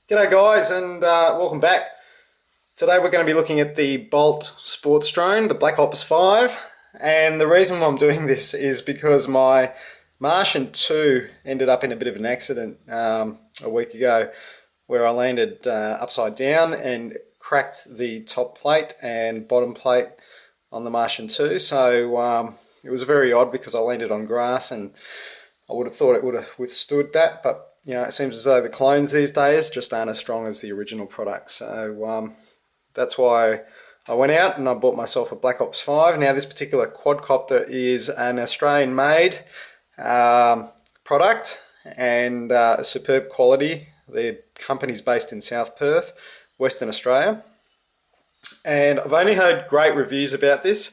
G'day guys, and welcome back. Today we're going to be looking at the Bolt sports drone, the Black Ops 5, and the reason why I'm doing this is because my Martian 2 ended up in a bit of an accident a week ago where I landed upside down and cracked the top plate and bottom plate on the Martian 2. So it was very odd because I landed on grass and I would have thought it would have withstood that, but you know, it seems as though the clones these days just aren't as strong as the original product. So that's why I went out and I bought myself a Black Ops 5. Now this particular quadcopter is an Australian made product and superb quality. The company's based in South Perth, Western Australia. And I've only heard great reviews about this.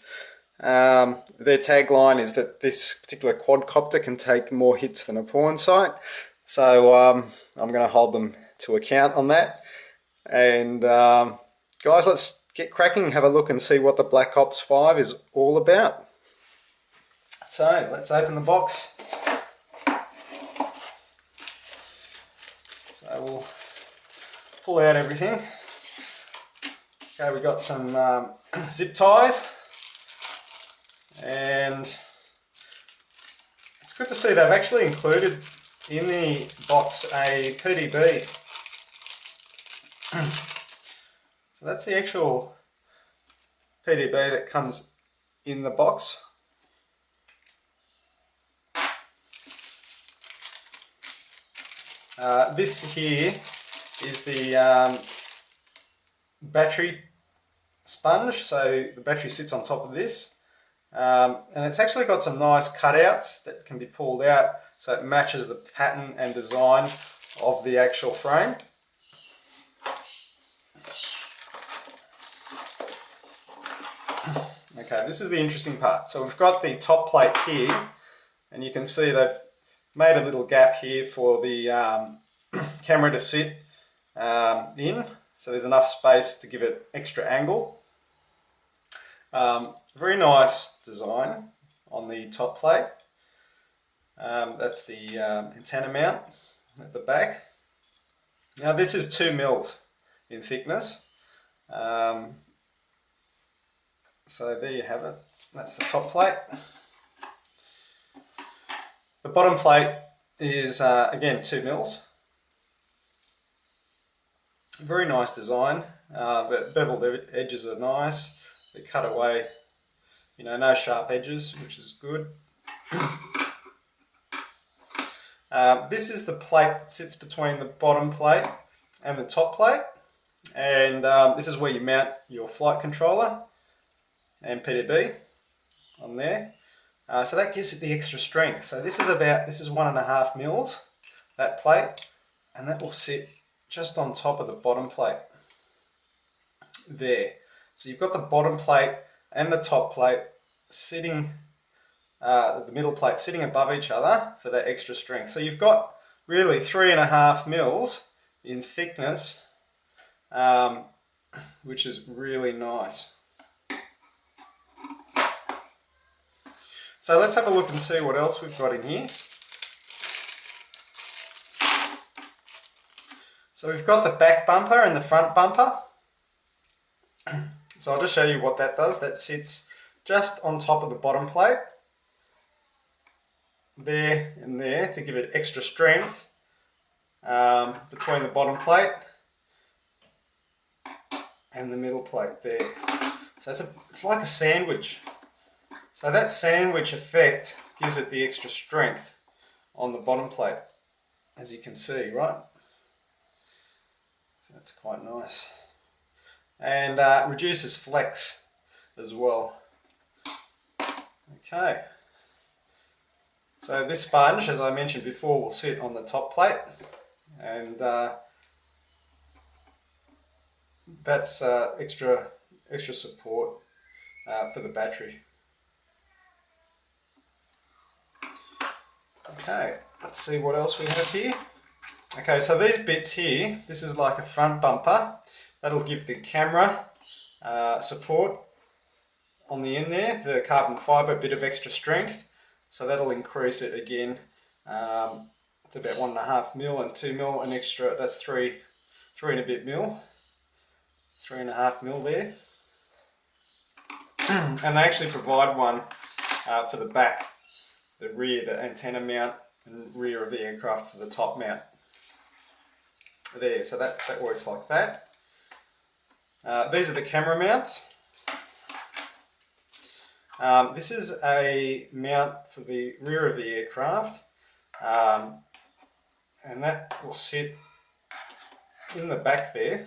Their tagline is that this particular quadcopter can take more hits than a porn site. So I'm going to hold them to account on that. And guys, let's get cracking, have a look and see what the Black Ops 5 is all about. So let's open the box. So we'll pull out everything. Okay, we've got some zip ties. And it's good to see they've actually included in the box a PDB. So that's the actual PDB that comes in the box. This here is the battery sponge, so the battery sits on top of this. And it's actually got some nice cutouts that can be pulled out so it matches the pattern and design of the actual frame. Okay, this is the interesting part. So we've got the top plate here, and you can see they've made a little gap here for the camera to sit in, so there's enough space to give it extra angle. Very nice design on the top plate. That's the antenna mount at the back. Now this is 2 mils in thickness. So there you have it. That's the top plate. The bottom plate is again 2 mils. Very nice design. The beveled edges are nice. They cut away, you know, no sharp edges, which is good. This is the plate that sits between the bottom plate and the top plate, and this is where you mount your flight controller and PDB on there. So that gives it the extra strength. So this is 1.5 mils, that plate, and that will sit just on top of the bottom plate there. So you've got the bottom plate and the top plate sitting, the middle plate sitting above each other for that extra strength. So you've got really 3.5 mils in thickness, which is really nice. So let's have a look and see what else we've got in here. So we've got the back bumper and the front bumper. So I'll just show you what that does. That sits just on top of the bottom plate, there and there, to give it extra strength between the bottom plate and the middle plate there. So it's like a sandwich. So that sandwich effect gives it the extra strength on the bottom plate, as you can see, right? So that's quite nice. And reduces flex as well. Okay. So this sponge, as I mentioned before, will sit on the top plate, and that's extra support for the battery. Okay, let's see what else we have here. Okay, so these bits here, this is like a front bumper. That'll give the camera support on the end there, the carbon fibre, a bit of extra strength. So that'll increase it again. It's about 1.5 mil and 2 mil, an extra, that's 3 3 and a bit mil, 3.5 mil there. And they actually provide one for the back, the rear, the antenna mount, and rear of the aircraft for the top mount. There, so that works like that. These are the camera mounts. This is a mount for the rear of the aircraft, and that will sit in the back there.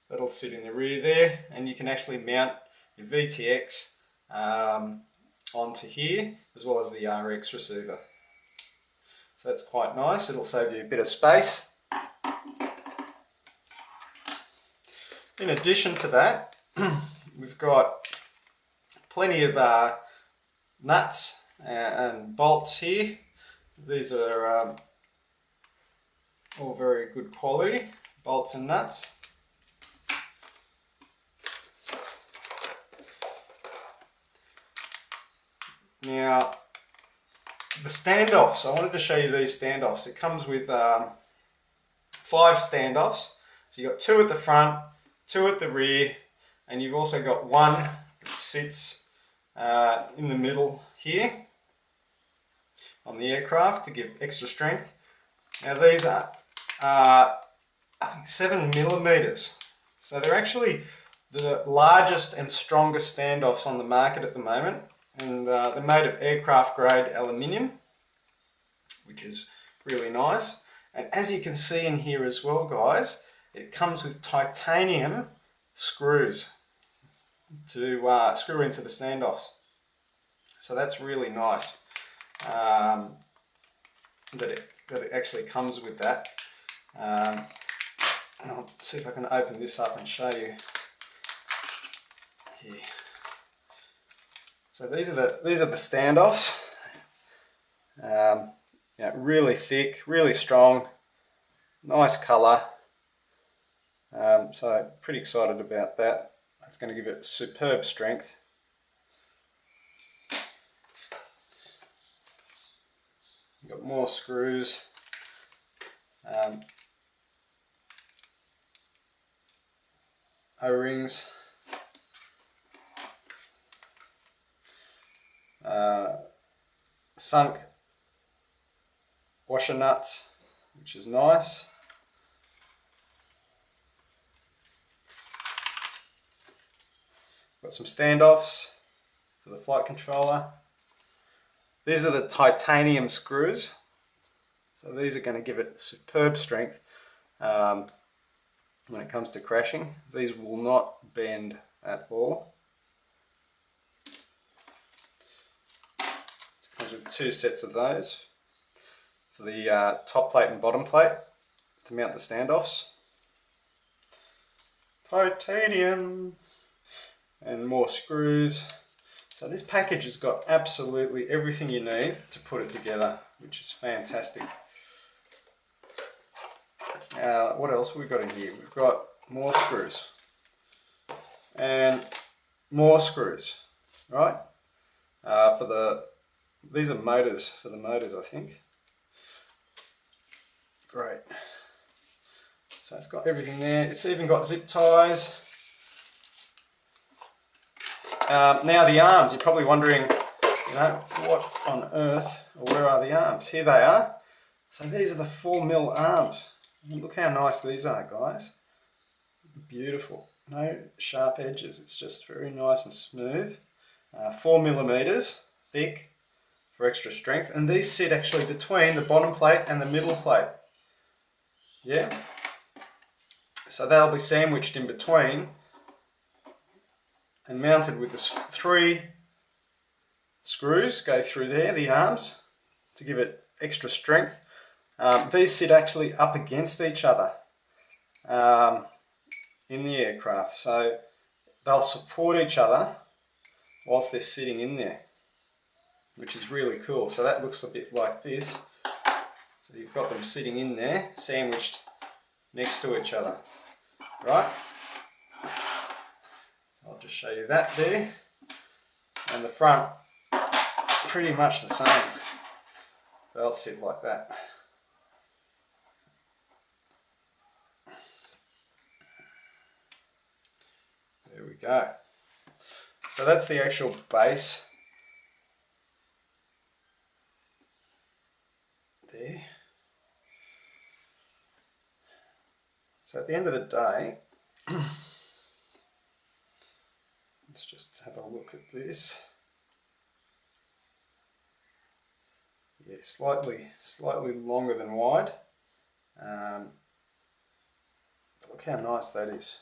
That'll sit in the rear there, and you can actually mount your VTX onto here, as well as the RX receiver. So that's quite nice. It'll save you a bit of space. In addition to that, we've got plenty of nuts and bolts here. These are all very good quality bolts and nuts. Now, the standoffs, I wanted to show you these standoffs. It comes with 5 standoffs. So you've got 2 at the front, 2 at the rear, and you've also got one that sits in the middle here on the aircraft to give extra strength. Now these are I think 7mm. So they're actually the largest and strongest standoffs on the market at the moment. And they're made of aircraft grade aluminium, which is really nice. And as you can see in here as well, guys, it comes with titanium screws to screw into the standoffs. So that's really nice that it actually comes with that. I'll see if I can open this up and show you here. So these are the standoffs. Yeah, really thick, really strong, nice colour. So pretty excited about that. That's going to give it superb strength. You've got more screws. O-rings. Sunk washer nuts, which is nice. Got some standoffs for the flight controller. These are the titanium screws, so these are going to give it superb strength when it comes to crashing. These will not bend at all. With 2 sets of those for the top plate and bottom plate to mount the standoffs. Titanium and more screws. So this package has got absolutely everything you need to put it together, which is fantastic. What else have we got in here? We've got more screws and more screws, right? These are motors for the motors, I think. Great. So it's got everything there. It's even got zip ties. Now the arms, you're probably wondering, what on earth, or where are the arms? Here they are. So these are the 4mm arms. Look how nice these are, guys. Beautiful. No sharp edges. It's just very nice and smooth. 4mm thick for extra strength, and these sit actually between the bottom plate and the middle plate. Yeah, so they'll be sandwiched in between and mounted with the 3 screws go through there, the arms, to give it extra strength. These sit actually up against each other in the aircraft, so they'll support each other whilst they're sitting in there, which is really cool. So that looks a bit like this. So you've got them sitting in there, sandwiched next to each other, right? I'll just show you that there. And the front, pretty much the same. they'll sit like that. There we go. So that's the actual base there. So at the end of the day, let's just have a look at this. Yeah, slightly longer than wide. But look how nice that is.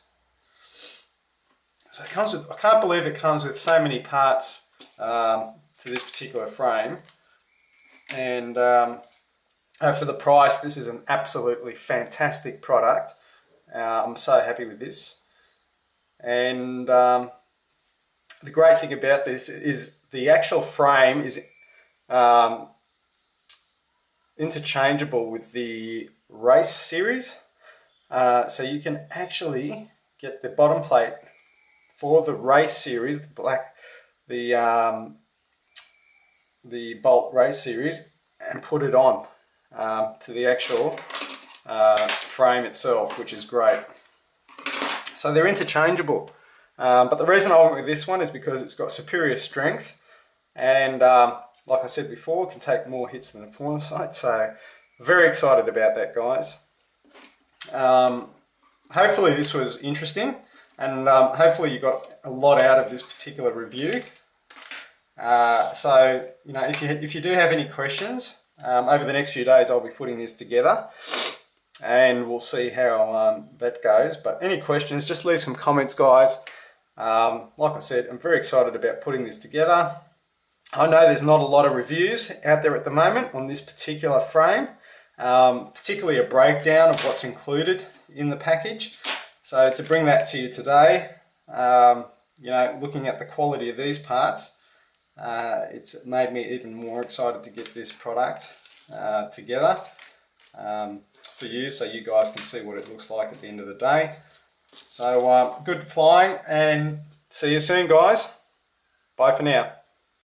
So it comes with, I can't believe it comes with so many parts to this particular frame. And for the price, this is an absolutely fantastic product. I'm so happy with this. And the great thing about this is the actual frame is interchangeable with the race series. So you can actually get the bottom plate for the race series, the Bolt race series, and put it on to the actual frame itself, which is great. So they're interchangeable, but the reason I went with this one is because it's got superior strength, and like I said before, it can take more hits than a Foresight. So very excited about that, guys. Hopefully this was interesting, and hopefully you got a lot out of this particular review. So you know, if you do have any questions, over the next few days I'll be putting this together, and we'll see how that goes. But any questions, just leave some comments, guys. Like I said, I'm very excited about putting this together. I know there's not a lot of reviews out there at the moment on this particular frame, particularly a breakdown of what's included in the package. So to bring that to you today, you know, looking at the quality of these parts, it's made me even more excited to get this product together for you, so you guys can see what it looks like at the end of the day. So good flying, and see you soon, guys. Bye for now.